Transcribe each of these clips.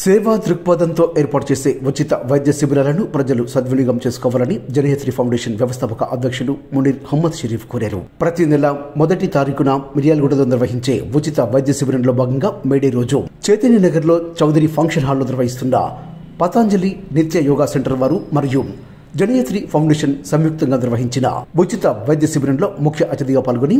సేవా దృక్పథంతో ఏర్పాటు చేసే ఉచిత వైద్య శిబిరాలను ప్రజలు సద్వినియోగం చేసుకోవాలని జనయత్రి ఫౌండేషన్ వ్యవస్థాపక అధ్యక్షుడు మునీర్ అహ్మద్ షరీఫ్ కోరారు. ప్రతి నెల 1వ తారీఖున మిర్యాలగూడలో నిర్వహించే ఉచిత వైద్య శిబిరంలో భాగంగా మేడే రోజు చైతన్యనగర్ లో చౌదరి ఫంక్షన్ హాల్లో నిర్వహిస్తున్న పతంజలి నిత్య యోగా సెంటర్ వారు మరియు జనయత్రి ఫౌండేషన్ సంయుక్తంగా నిర్వహించిన ఉచిత వైద్య శిబిరంలో ముఖ్య అతిథిగా పాల్గొని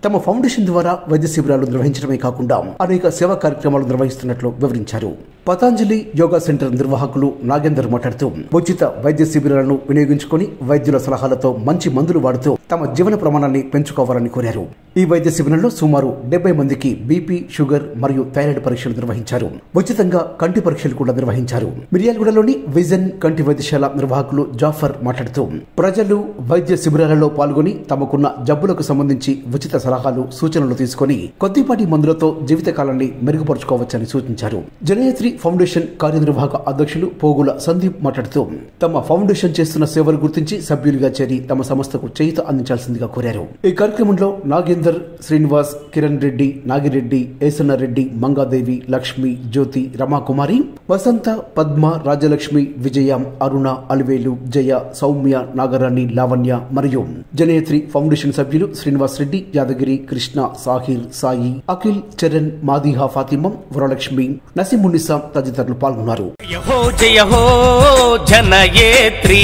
తమ ఫౌండేషన్ ద్వారా వైద్య శిబిరాలు నిర్వహించడమే కాకుండా అనేక సేవా కార్యక్రమాలు నిర్వహిస్తున్నట్లు వివరించారు. పతంజలి యోగా సెంటర్ నిర్వాహకులు నాగేందర్ మాట్లాడుతూ ఉచిత వైద్య శిబిరాలను వినియోగించుకుని వైద్యుల సలహాలతో మంచి మందులు వాడుతూ తమ జీవన ప్రమాణాన్ని పెంచుకోవాలని కోరారు. ఈ వైద్య శిబిరంలో సుమారు 70 మందికి బీపీ, షుగర్ మరియు థైరాయిడ్ పరీక్షలు నిర్వహించారు. ఉచితంగా కంటి పరీక్షలు కూడా నిర్వహించారు. మిర్యాలగూడలోని విజన్ కంటి వైద్యశాల నిర్వాహకులు జాఫర్ మాట్లాడుతూ ప్రజలు వైద్య శిబిరాలలో పాల్గొని తమకున్న జబ్బులకు సంబంధించి ఉచిత సలహాలు, సూచనలు తీసుకుని కొద్దిపాటి మందులతో జీవితకాలాన్ని మెరుగుపరుచుకోవచ్చని సూచించారు. జనయత్రి ఫౌండేషన్ కార్యనిర్వాహక అధ్యక్షులు పోగుల సందీప్ మాట్లాడుతూ తమ ఫౌండేషన్ చేస్తున్న సేవలు గుర్తించి సభ్యులుగా చేరి తమ సంస్థకు చేయూత అందించాల్సిందిగా కోరారు. ఈ కార్యక్రమంలో నాగేందర్, శ్రీనివాస్, కిరణ్ రెడ్డి, నాగిరెడ్డి, ఏసన్న రెడ్డి, మంగాదేవి, లక్ష్మి, జ్యోతి, రమాకుమారి, వసంత, పద్మ, రాజలక్ష్మి, విజయ, అరుణ, అలివేలు, జయ, సౌమ్య, నాగరాణి, లావణ్య మరియు జనయత్రి ఫౌండేషన్ సభ్యులు శ్రీనివాస్ రెడ్డి, యాదగిరి, కృష్ణ, సాహిర్, సాయి, అఖిల్, చరణ్, మాదిహా, ఫాతిమా, వరలక్ష్మి, నసీమున్నిసా తదితరులు పాల్గొన్నారు. జనయేత్రి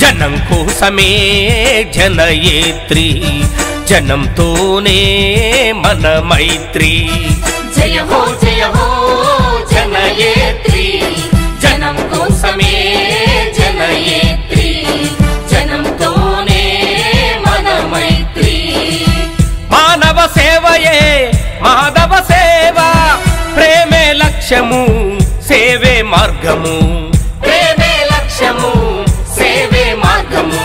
జనం కోసమే జనయేత్రి, జనంతోనే మన మైత్రి. జయ హో జనయేత్రి, జనం కోసమే జనయేత్రి, జనంతోనే మన మైత్రి. మానవ సేవయే మాధవ సేవ, ప్రేమే లక్ష్యము, సేవే మార్గము. ప్రేమే లక్ష్యము, సేవే మార్గము.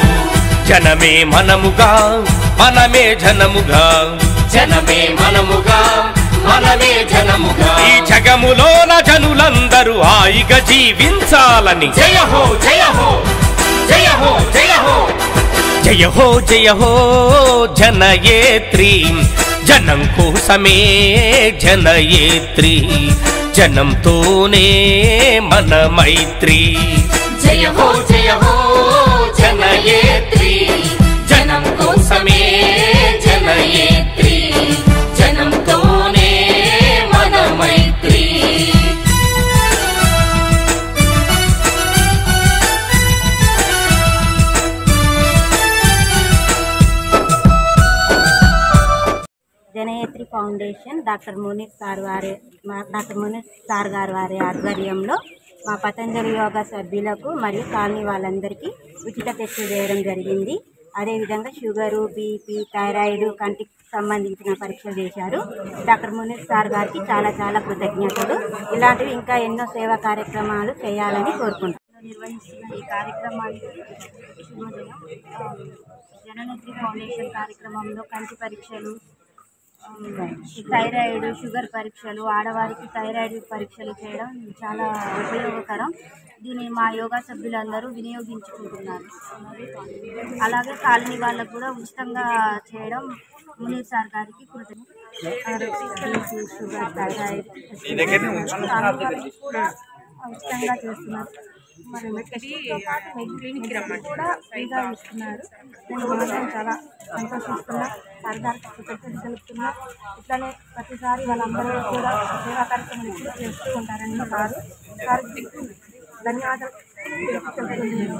జనమే మనముగా, మనమే జనముగా. జనమే మనముగా, మనమే జనముగా. ఈ జగములోన జనులందరూ హాయిగా జీవించాలని. జయ హో జయ హో జయ హో జయ హో జయ హో జయ హో జనయేత్రి, జనం కోసమే జనయేత్రి, జనంతోనే మన మైత్రి. జయ హో జనయేత్రి, జనం కోసమే జనయేత్రి, జనంతోనే మన మైత్రి. Janayatri foundation doctor Munir sir గారి వారి ఆధ్వర్యంలో మా పతంజలి యోగా సభ్యులకు మరియు కాలనీ వాళ్ళందరికీ ఉచిత టెస్టులు చేయడం జరిగింది. అదేవిధంగా షుగరు, బీపీ, థైరాయిడ్, కంటికి సంబంధించిన పరీక్షలు చేశారు. డాక్టర్ మునీర్ సార్ గారికి చాలా చాలా కృతజ్ఞతలు. ఇలాంటివి ఇంకా ఎన్నో సేవా కార్యక్రమాలు చేయాలని కోరుకుంటున్నాను. నిర్వహిస్తున్న ఈ కార్యక్రమానికి జనయత్రి ఫౌండేషన్ కార్యక్రమంలో కంటి పరీక్షలు, థైరాయిడ్, షుగర్ పరీక్షలు, ఆడవారికి థైరాయిడ్ పరీక్షలు చేయడం చాలా ఉపయోగకరం. దీన్ని మా యోగా సభ్యులందరూ వినియోగించుకుంటున్నారు. అలాగే కాలనీ వాళ్ళకు కూడా ఉచితంగా చేయడం మునీర్ సార్ గారికి షుగర్, థైరాయిడ్ కూడా ఉచితంగా చేస్తున్నారు. మరి కూడా ఫ్రీగా ఇస్తున్నారు. నేను మాత్రం చాలా సంతోషిస్తున్నా, సార్ గారికి కృతజ్ఞతలు తెలుపుతున్నా. ఇట్లానే ప్రతిసారి వాళ్ళందరూ కూడా సేవా కార్యక్రమాలు చేస్తూ ఉంటారని సార్కి ధన్యవాదాలు తెలుపుతున్నాను.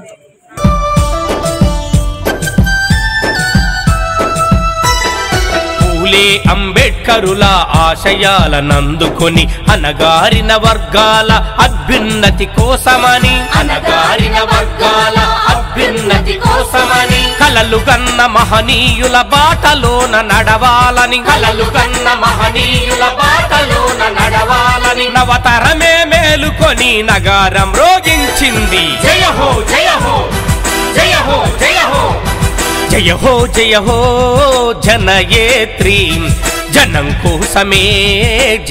పూలే అంబేడ్కరుల ఆశయాలనందుకొని అనగారిన వర్గాల అభ్యున్నతి కోసమని, అనగారిన వర్గాల అభ్యున్నతి కోసమని కలలు కన్న మహనీయుల బాటలోన నడవాలని, కలలు కన్న మహనీయుల బాటలోన నడవాలని నవతరమే మేలుకొని నగారం రోగించింది. జయ హో జయ హో జయ హో జయ హో జయ హో జయ హో జనయేత్రి, జనం కోసమే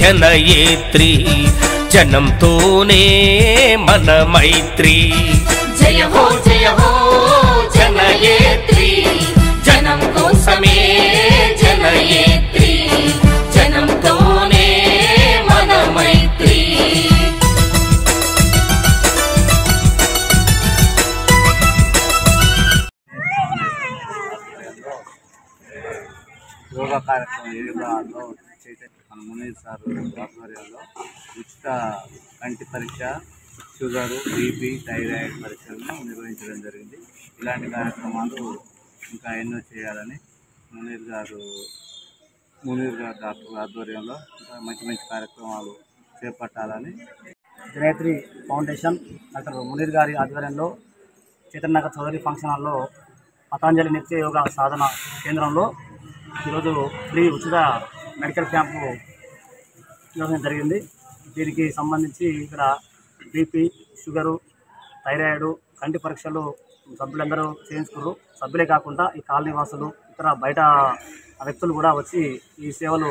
జనయేత్రి, జనంతోనే మన మైత్రి. జయ హో జనయేత్రి, జనం కోసమే జనయేత్రి, జనంతోనే మన మైత్రి. యోగా కార్యక్రమం యోగాలో మన మునీర్ సార్ ఆధ్వర్యంలో ఉచిత కంటి పరీక్ష, షుగరు, బీపీ, థైరాయిడ్ పరీక్షలను నిర్వహించడం జరిగింది. ఇలాంటి కార్యక్రమాలు ఇంకా ఎన్నో చేయాలని మునీర్ గారు డాక్టర్ ఆధ్వర్యంలో ఇంకా మంచి మంచి కార్యక్రమాలు చేపట్టాలని జనయత్రి ఫౌండేషన్ డాక్టర్ మునీర్ గారి ఆధ్వర్యంలో చైతన్యనగర్ చౌదరి ఫంక్షన్ హాల్లో పతంజలి నిత్య యోగా సాధన కేంద్రంలో ఈరోజు ఫ్రీ ఉచిత మెడికల్ క్యాంపు నిర్వహించడం జరిగింది. దీనికి సంబంధించి ఇక్కడ బీపీ, షుగరు, థైరాయిడ్, కంటి పరీక్షలు సభ్యులందరూ చేయించుకున్నారు. సభ్యులే కాకుండా ఈ కాలనీ వాసులు, ఇతర బయట వ్యక్తులు కూడా వచ్చి ఈ సేవలు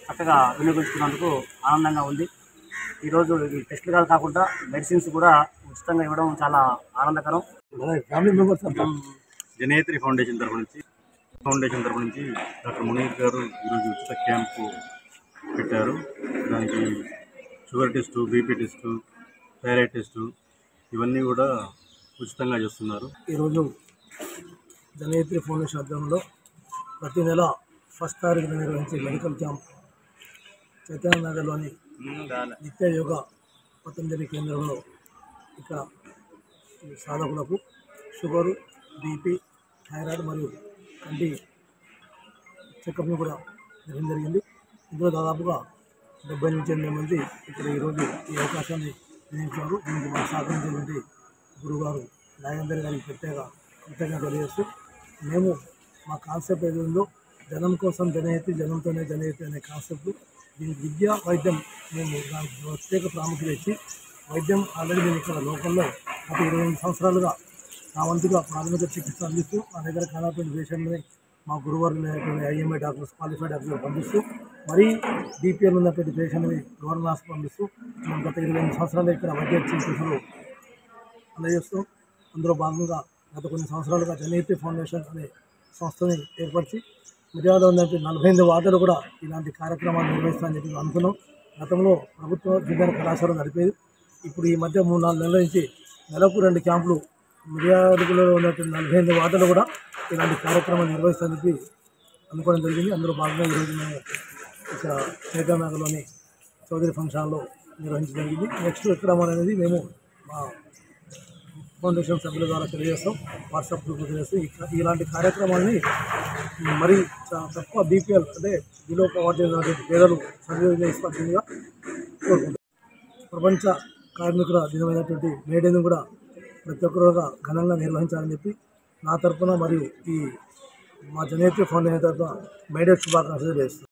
చక్కగా వినియోగించుకున్నందుకు ఆనందంగా ఉంది. ఈరోజు ఈ టెస్టులు కాకుండా మెడిసిన్స్ కూడా ఉచితంగా ఇవ్వడం చాలా ఆనందకరం. ఫ్యామిలీ మెంబర్స్ జనయత్రి ఫౌండేషన్ తరఫు నుంచి డాక్టర్ మునీర్ గారు ఈరోజు ఉచిత క్యాంపు పెట్టారు. దానికి sugar test, BP test, thyroid test ఇవన్నీ కూడా ఉచితంగా చేస్తున్నారు. ఈరోజు జనయత్రి ఫౌండేషన్ ఆధ్వర్యంలో ప్రతి నెల ఫస్ట్ తారీఖున నిర్వహించే మెడికల్ క్యాంప్ చైతన్యనగర్లోని నిత్య యోగా పతంజలి కేంద్రంలో ఇక్కడ సాధకులకు షుగరు, బీపీ, థైరాయిడ్ మరియు కంటి చెకప్ను కూడా నిర్వహించడం జరిగింది. ఇందులో దాదాపుగా 70 నుంచి 80 మంది ఇక్కడ ఈరోజు ఈ అవకాశాన్ని వినియోగించారు. దీనికి మాకు సహకరించినటువంటి గురుగారు నాగేందర్ గారికి ప్రత్యేక కృతజ్ఞత తెలియజేస్తూ, మేము మా కాన్సెప్ట్ ఏదో జనం కోసం జనయతి, జనంతోనే జనయతి అనే కాన్సెప్ట్, దీనికి విద్య, వైద్యం మేము దానికి ప్రత్యేక ప్రాముఖ్యత ఇచ్చి వైద్యం ఆల్రెడీ నేను ఇక్కడ లోకల్లో గత 28 సంవత్సరాలుగా నా వంతుగా ప్రాథమిక చికిత్స అందిస్తూ మా దగ్గర కనపడిన పేషెంట్ని మా గురువారు ఐఎంఏ డాక్టర్స్, క్వాలిఫైడ్ డాక్టర్లు పంపిస్తూ, మరీ బీపీఎల్ ఉన్నటువంటి పేషెంట్ని గవర్నమెంట్ హాస్పిటల్ పంపిస్తూ మేము గత 28 సంవత్సరాలు ఇక్కడ వైద్య చికిత్సలు అందజేస్తూ, అందులో భాగంగా గత కొన్ని సంవత్సరాలుగా జనయత్రి ఫౌండేషన్ అనే సంస్థని ఏర్పరిచి మిర్యాలలో ఉన్నటువంటి 48 వార్డులు కూడా ఇలాంటి కార్యక్రమాలు నిర్వహిస్తామని చెప్పి అనుకున్నాం. గతంలో ప్రభుత్వ విద్యా కళాశాల నడిపేది. ఇప్పుడు ఈ మధ్య 3-4 నెలల నుంచి నెలకు 2 క్యాంపులు మిర్యాలలో ఉన్నటువంటి 48 వార్డులు కూడా ఇలాంటి కార్యక్రమాలు నిర్వహిస్తామని చెప్పి అనుకోవడం జరిగింది. అందులో భాగంగా ఈరోజు మేము ఇక్కడ చైతన్యనగర్లోని చౌదరి ఫంక్షన్ హాల్లో నిర్వహించడం జరిగింది. నెక్స్ట్ ఎక్కడ అనేది మేము మా ఫౌండేషన్ సభ్యుల ద్వారా తెలియజేస్తాం, వాట్సాప్ గ్రూప్ తెలియజేస్తాం. ఇలాంటి కార్యక్రమాన్ని మరి తక్కువ బీపీఎల్ అంటే బిలో పవర్టీ పేదలు సద్వినియోగంగా కోరుకుంటాం. ప్రపంచ కార్మికుల దినమైనటువంటి మేడేను కూడా ప్రతి ఒక్కరుగా ఘనంగా నిర్వహించాలని చెప్పి నా తరఫున మరియు ఈ మా జనయత్రి ఫౌండేషన్ తరఫున మేడే శుభాకాంక్షలు తెలియజేస్తాం.